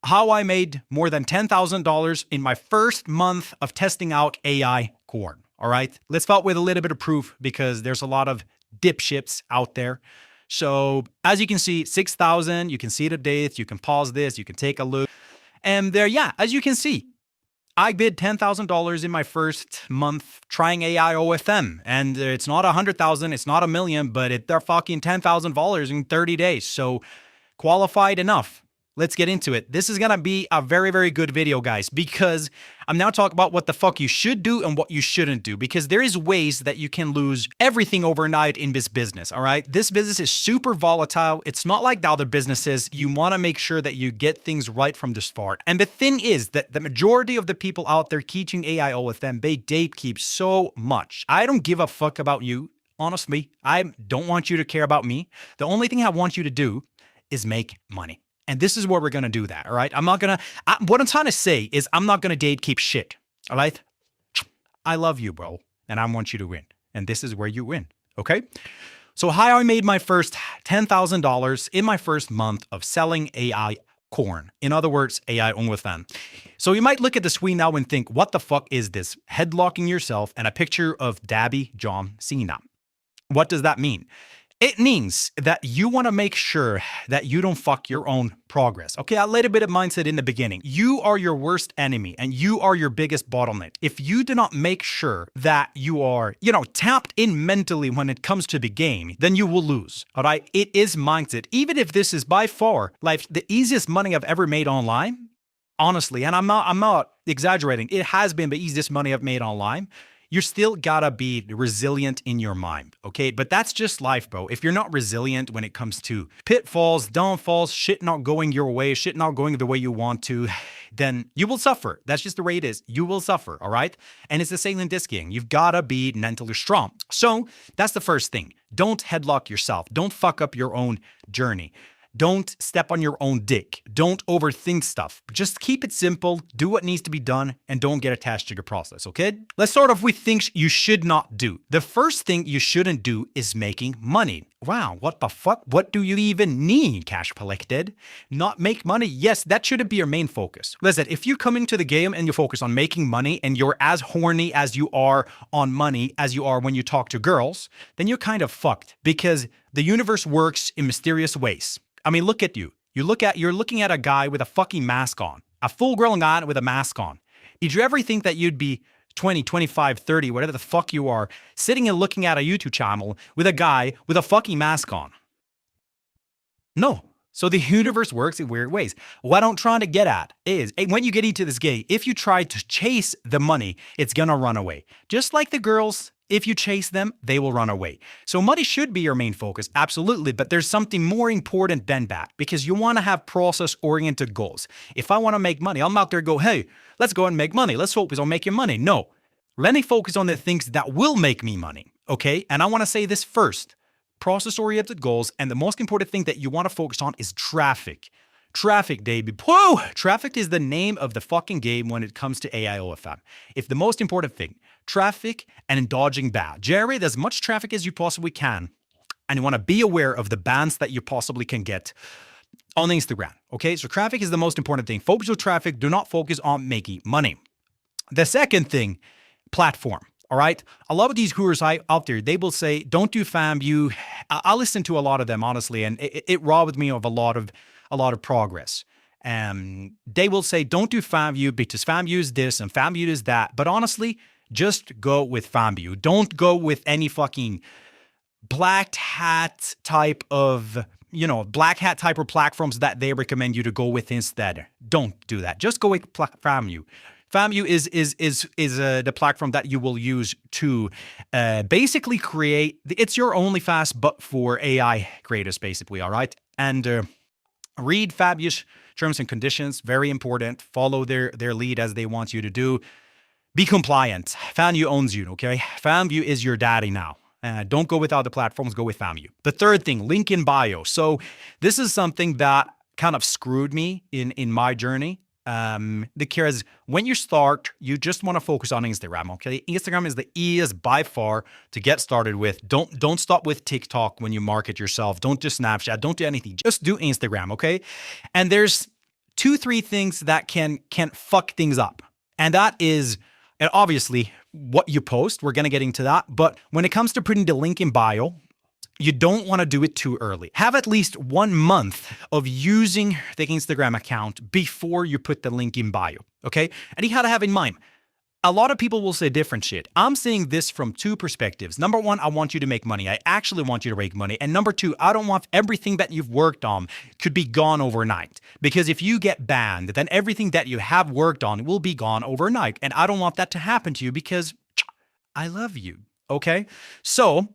how I made more than $10,000 in my first month of testing out AI corn. All right, let's start with a little bit of proof because there's a lot of dipshits out there. So as you can see, 6,000, you can see the dates, you can pause this, you can take a look. And there, yeah, as you can see, I bid $10,000 in my first month trying AI OFM. And it's not 100,000, it's not a million, but they're fucking $10,000 in 30 days. So qualified enough. Let's get into it. This is going to be a very, very good video, guys, because I'm now talking about what the fuck you should do and what you shouldn't do, because there is ways that you can lose everything overnight in this business, all right? This business is super volatile. It's not like the other businesses. You want to make sure that you get things right from the start. And the thing is that the majority of the people out there teaching AI OFM, they gatekeep so much. I don't give a fuck about you. Honestly, I don't want you to care about me. The only thing I want you to do is make money. And this is where we're going to do that, all right? What I'm trying to say is I'm not going to gatekeep shit, all right? I love you, bro, and I want you to win. And this is where you win, okay? So how I made my first $10,000 in my first month of selling AI corn. In other words, AI OFM. So you might look at the screen now and think, what the fuck is this? Headlocking yourself and a picture of Dabby John Cena. What does that mean? It means that you want to make sure that you don't fuck your own progress. Okay, a little bit of mindset in the beginning. You are your worst enemy and you are your biggest bottleneck. If you do not make sure that you are, tapped in mentally when it comes to the game, then you will lose. All right, it is mindset. Even if this is by far like the easiest money I've ever made online, honestly, and I'm not exaggerating. It has been the easiest money I've made online. You still gotta be resilient in your mind, okay? But that's just life, bro. If you're not resilient when it comes to pitfalls, downfalls, shit not going your way, shit not going the way you want to, then you will suffer. That's just the way it is. You will suffer, all right? And it's the same in disking. You've gotta be mentally strong. So that's the first thing. Don't headlock yourself. Don't fuck up your own journey. Don't step on your own dick. Don't overthink stuff. Just keep it simple, do what needs to be done, and don't get attached to your process, okay? Let's start off with things you should not do. The first thing you shouldn't do is making money. Wow, what the fuck? What do you even need, cash collected? Not make money? Yes, that shouldn't be your main focus. Listen, if you come into the game and you focus on making money and you're as horny as you are on money as you are when you talk to girls, then you're kind of fucked because the universe works in mysterious ways. I mean, look at you. You're looking at a guy with a fucking mask on, a full-grown guy with a mask on. Did you ever think that you'd be 20, 25, 30, whatever the fuck you are, sitting and looking at a YouTube channel with a guy with a fucking mask on? No. So the universe works in weird ways. What I'm trying to get at is when you get into this game, if you try to chase the money, it's gonna run away. Just like the girls, if you chase them, they will run away. So money should be your main focus, absolutely, but there's something more important than that because you want to have process-oriented goals. If I want to make money, I'm out there go, hey, let's go and make money. Let's focus on making money. No, let me focus on the things that will make me money, okay? And I want to say this first, process-oriented goals, and the most important thing that you want to focus on is traffic. Traffic, baby. Whoa! Traffic is the name of the fucking game when it comes to AI OFM. If the most important thing, traffic and dodging bad. Generate as much traffic as you possibly can. And you want to be aware of the bans that you possibly can get on Instagram. Okay, so traffic is the most important thing. Focus on traffic. Do not focus on making money. The second thing, platform. All right. A lot of these gurus out there, they will say, don't do FAMU. I listen to a lot of them, honestly, and it robbed me of a lot of progress. They will say, don't do FAMU because FAMU is this and FAMU is that. But honestly, just go with FAMU. Don't go with any fucking black hat type of, black hat type of platforms that they recommend you to go with instead. Don't do that. Just go with FAMU. FAMU is the platform that you will use to basically create, it's your OnlyFans, but for AI creators, basically, all right? And read FAMU's terms and conditions, very important. Follow their lead as they want you to do. Be compliant. FAMU owns you, okay? FAMU is your daddy now. Don't go with other platforms, go with FAMU. The third thing, link in bio. So this is something that kind of screwed me in my journey. Because when you start, you just want to focus on Instagram, okay? Instagram is the easiest by far to get started with. Don't stop with TikTok when you market yourself. Don't do Snapchat. Don't do anything. Just do Instagram, okay? And there's 3 things that can fuck things up. And that is, and obviously, what you post. We're going to get into that. But when it comes to putting the link in bio, you don't want to do it too early. Have at least 1 month of using the Instagram account before you put the link in bio, okay? And you got to have in mind, a lot of people will say different shit. I'm saying this from 2 perspectives. Number 1, I want you to make money. I actually want you to make money. And number 2, I don't want everything that you've worked on could be gone overnight. Because if you get banned, then everything that you have worked on will be gone overnight. And I don't want that to happen to you because I love you, okay? So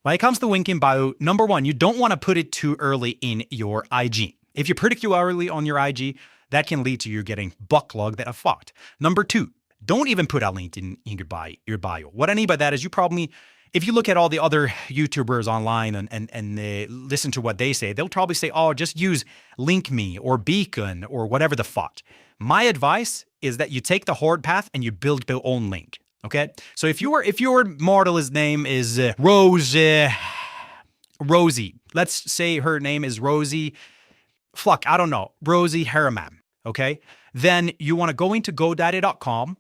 when it comes to link in bio, number 1, you don't want to put it too early in your IG. If you put it too early on your IG, that can lead to you getting bucklogged that are fucked. Number 2, don't even put a link in your bio. What I mean by that is you probably, if you look at all the other YouTubers online and listen to what they say, they'll probably say, oh, just use Link Me or Beacon or whatever the fuck. My advice is that you take the hard path and you build your own link. Okay, so if your model's name is Rosie, let's say her name is Rosie, I don't know, Rosie Harriman, okay? Then you want to go into GoDaddy.com,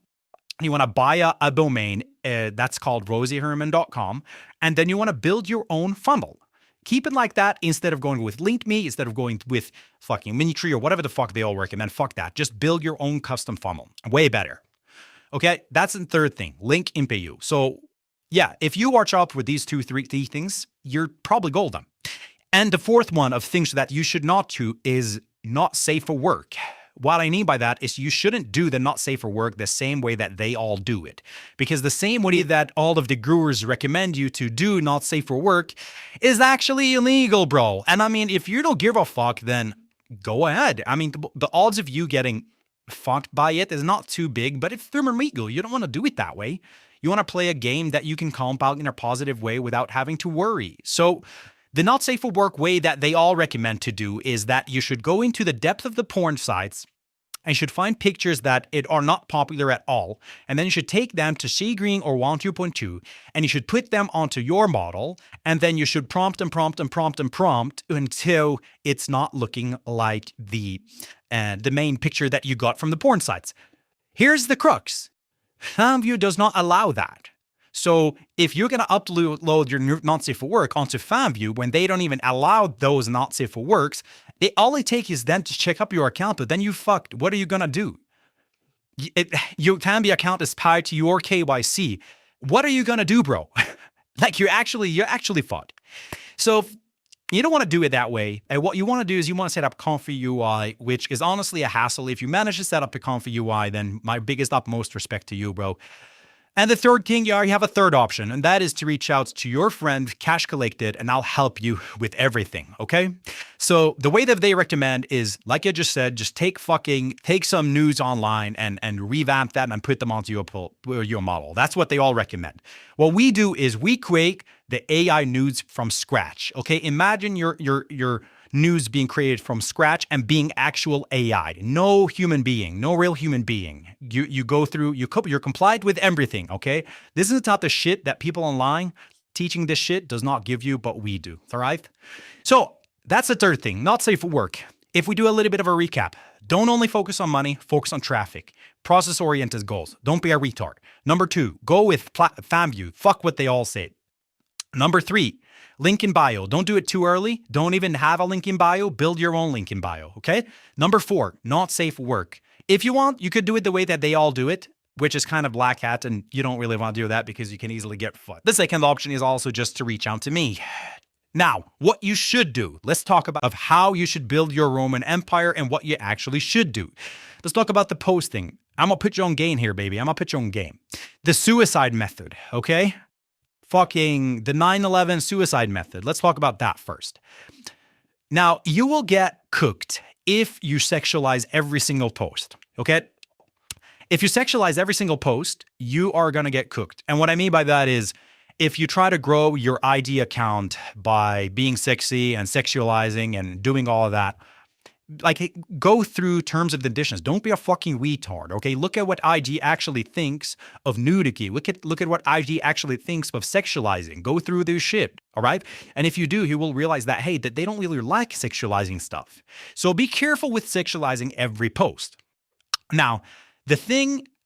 you want to buy a domain that's called rosieherman.com, and then you want to build your own funnel. Keep it like that instead of going with LinkMe, instead of going with fucking Minitree or whatever the fuck they all recommend. Fuck that. Just build your own custom funnel. Way better. Okay, that's the 3rd thing, link in bio. So yeah, if you watch out with these 3 things, you're probably golden. And the 4th one of things that you should not do is not safe for work. What I mean by that is you shouldn't do the not safe for work the same way that they all do it. Because the same way that all of the gurus recommend you to do not safe for work is actually illegal, bro. And I mean, if you don't give a fuck, then go ahead. I mean, the odds of you getting fucked by it is not too big, but it's illegal. You don't want to do it that way. You want to play a game that you can comp out in a positive way without having to worry. So the not safe for work way that they all recommend to do is that you should go into the depth of the porn sites and you should find pictures that are not popular at all. And then you should take them to Seagreen or 2.2 and you should put them onto your model. And then you should prompt until it's not looking like the main picture that you got from the porn sites. Here's the crux. FanView does not allow that. So if you're going to upload your not safe for work onto FanView when they don't even allow those not safe for works, all it takes is then to check up your account, but then you fucked. What are you going to do? Your FanView account is tied to your KYC. What are you going to do, bro? Like you're actually fucked. So you don't want to do it that way. And what you want to do is you want to set up Comfy UI, which is honestly a hassle. If you manage to set up a Comfy UI, then my biggest utmost respect to you, bro. And the 3rd thing, you have a 3rd option, and that is to reach out to your friend, Cash Collected, and I'll help you with everything, okay? So the way that they recommend is, like I just said, just take some news online and revamp that and put them onto your model. That's what they all recommend. What we do is we create the AI news from scratch, okay? Imagine your news being created from scratch and being actual AI. No human being, no real human being. You go through, you're compliant with everything, okay? This is the type of shit that people online teaching this shit does not give you, but we do, all right? So that's the 3rd thing, not safe for work. If we do a little bit of a recap, don't only focus on money, focus on traffic. Process-oriented goals. Don't be a retard. Number 2, go with FanView. Fuck what they all say. Number 3, link in bio. Don't do it too early. Don't even have a link in bio. Build your own link in bio, okay? Number 4, not safe work. If you want, you could do it the way that they all do it, which is kind of black hat, and you don't really want to do that because you can easily get fucked. The 2nd option is also just to reach out to me. Now, what you should do. Let's talk about how you should build your Roman Empire and what you actually should do. Let's talk about the posting. I'm going to put you on game here, baby. I'm going to put you on game. The suicide method, okay? Fucking the 9/11 suicide method. Let's talk about that first. Now, you will get cooked if you sexualize every single post, okay? If you sexualize every single post, you are going to get cooked. And what I mean by that is if you try to grow your ID account by being sexy and sexualizing and doing all of that, like go through terms and conditions. Don't be a fucking retard, okay? Look at what IG actually thinks of nudity. Look at what IG actually thinks of sexualizing. Go through their shit, all right? And if you do, you will realize that, hey, that they don't really like sexualizing stuff. So be careful with sexualizing every post. Now,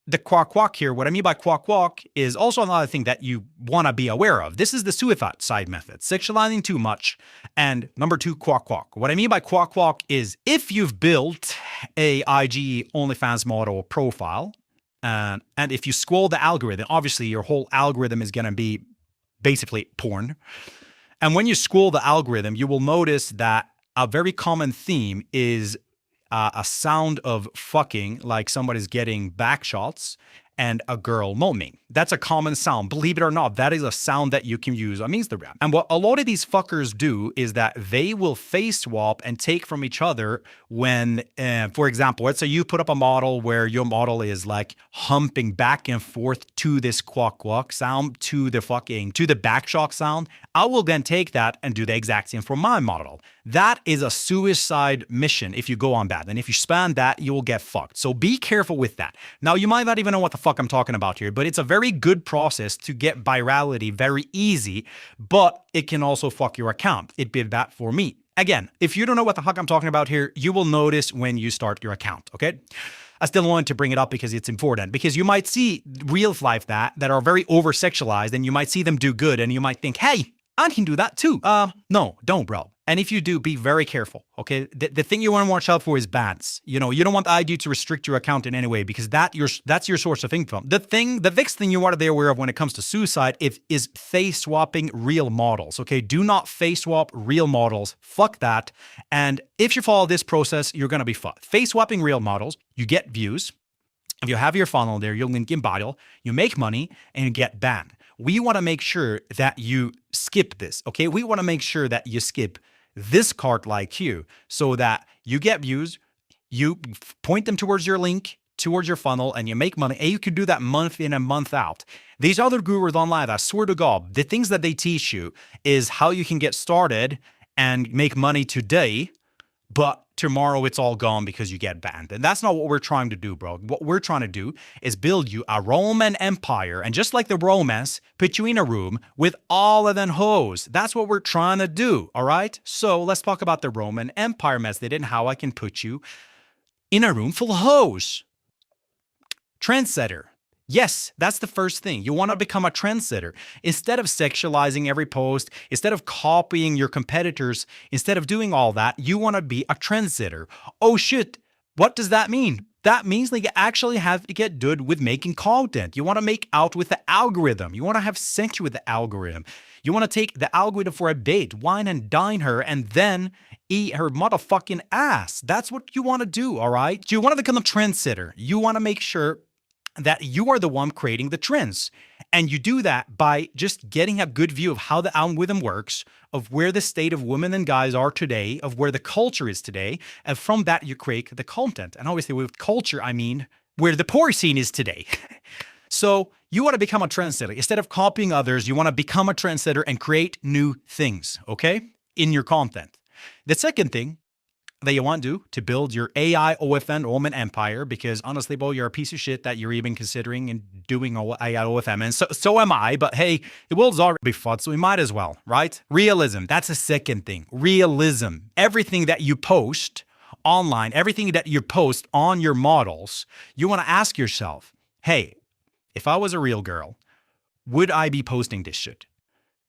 the quack here, what I mean by quack is also another thing that you want to be aware of. This is the suicide method, sexualizing too much. And number 2, quack. What I mean by quack is if you've built a IG OnlyFans model profile, and if you scroll the algorithm, obviously your whole algorithm is going to be basically porn. And when you scroll the algorithm, you will notice that a very common theme is a sound of fucking, like somebody's getting back shots, and a girl moaning. That's a common sound. Believe it or not, that is a sound that you can use on Instagram. And what a lot of these fuckers do is that they will face swap and take from each other when, for example, let's say you put up a model where your model is like humping back and forth to this quack sound, to the back shot sound. I will then take that and do the exact same for my model. That is a suicide mission if you go on that. And if you spam that, you will get fucked. So be careful with that. Now, you might not even know what the fuck I'm talking about here, but it's a very good process to get virality very easy, but it can also fuck your account. It did that for me. Again, if you don't know what the fuck I'm talking about here, you will notice when you start your account, okay? I still wanted to bring it up because it's important, because you might see real life that are very over-sexualized, and you might see them do good, and you might think, hey, I can do that too. No, don't, bro. And if you do, be very careful, okay? The thing you want to watch out for is bans. You know, you don't want the ID to restrict your account in any way, because that's your source of income. The next thing you want to be aware of when it comes to suicide is face swapping real models, okay? Do not face swap real models. Fuck that. And if you follow this process, you're going to be fucked. Face swapping real models, you get views. If you have your funnel there, you'll link in bio, you make money, and you get banned. We want to make sure that you skip this, okay? We want to make sure that you skip this cart like you, so that you get views, you point them towards your link, towards your funnel, and you make money. And you can do that month in and month out. These other gurus online, I swear to God, the things that they teach you is how you can get started and make money today, but tomorrow it's all gone because you get banned. And that's not what we're trying to do, bro. What we're trying to do is build you a Roman empire. And just like the Romans, put you in a room with all of them hoes. That's what we're trying to do, all right? So let's talk about the Roman Empire method and how I can put you in a room full of hoes. Trendsetter. Yes, that's the first thing. You want to become a trendsetter. Instead of sexualizing every post, instead of copying your competitors, instead of doing all that, you want to be a trendsetter. Oh shit, what does that mean? That means that you actually have to get good with making content. You want to make out with the algorithm. You want to have sex with the algorithm. You want to take the algorithm for a date, wine and dine her, and then eat her motherfucking ass. That's what you want to do, all right? You want to become a trendsetter. You want to make sure that you are the one creating the trends. And you do that by just getting a good view of how the algorithm works, of where the state of women and guys are today, of where the culture is today. And from that, you create the content. And obviously with culture, I mean where the porn scene is today. So you want to become a trendsetter. Instead of copying others, you want to become a trendsetter and create new things, okay, in your content. The second thing that you want to build your AI OFM Roman empire, because honestly, bro, you're a piece of shit that you're even considering and doing AI OFM, and so am I, but hey, the world's already fucked, so we might as well, right? Realism, that's the second thing. Realism. Everything that you post online, everything that you post on your models, you want to ask yourself, hey, if I was a real girl, would I be posting this shit?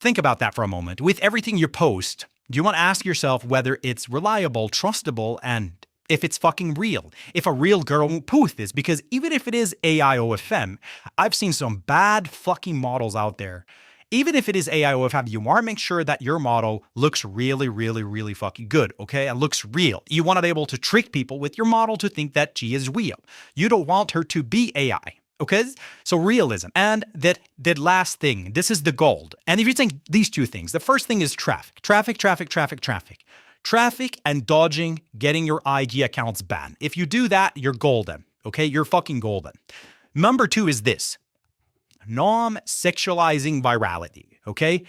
Think about that for a moment. With everything you post, you want to ask yourself whether it's reliable, trustable, and if it's fucking real. If a real girl won't post this, because even if it is AI OFM, I've seen some bad fucking models out there. Even if it is AI OFM, you want to make sure that your model looks really, really, really fucking good, okay? It looks real. You want to be able to trick people with your model to think that she is real. You don't want her to be AI. Okay, so realism. And that last thing, this is the gold. And if you think these two things, the first thing is traffic. Traffic and dodging getting your IG accounts banned. If you do that, you're golden. Okay, you're fucking golden. Number 2 is this. Non-sexualizing virality. Okay,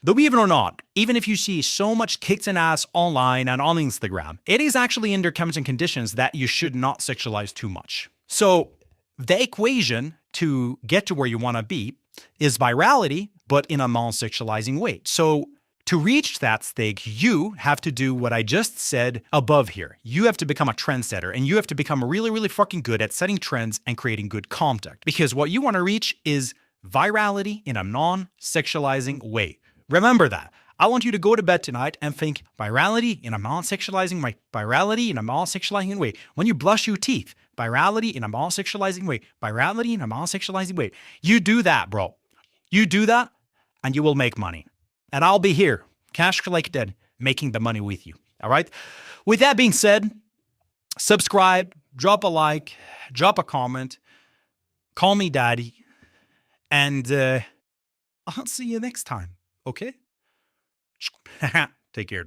Believe it or not, even if you see so much kicks and ass online and on Instagram, it is actually in their terms and conditions that you should not sexualize too much. So the equation to get to where you want to be is virality, but in a non-sexualizing way. So to reach that stage, you have to do what I just said above here. You have to become a trendsetter, and you have to become really, really fucking good at setting trends and creating good content. Because what you want to reach is virality in a non-sexualizing way. Remember that. I want you to go to bed tonight and think virality in a non-sexualizing way. Virality in a non-sexualizing way. When you brush your teeth, virality in a non-sexualizing way. Virality in a non-sexualizing way. You do that, bro. You do that, and you will make money. And I'll be here, cash collected, making the money with you. All right? With that being said, subscribe, drop a like, drop a comment, call me daddy, and I'll see you next time. Okay? Take care.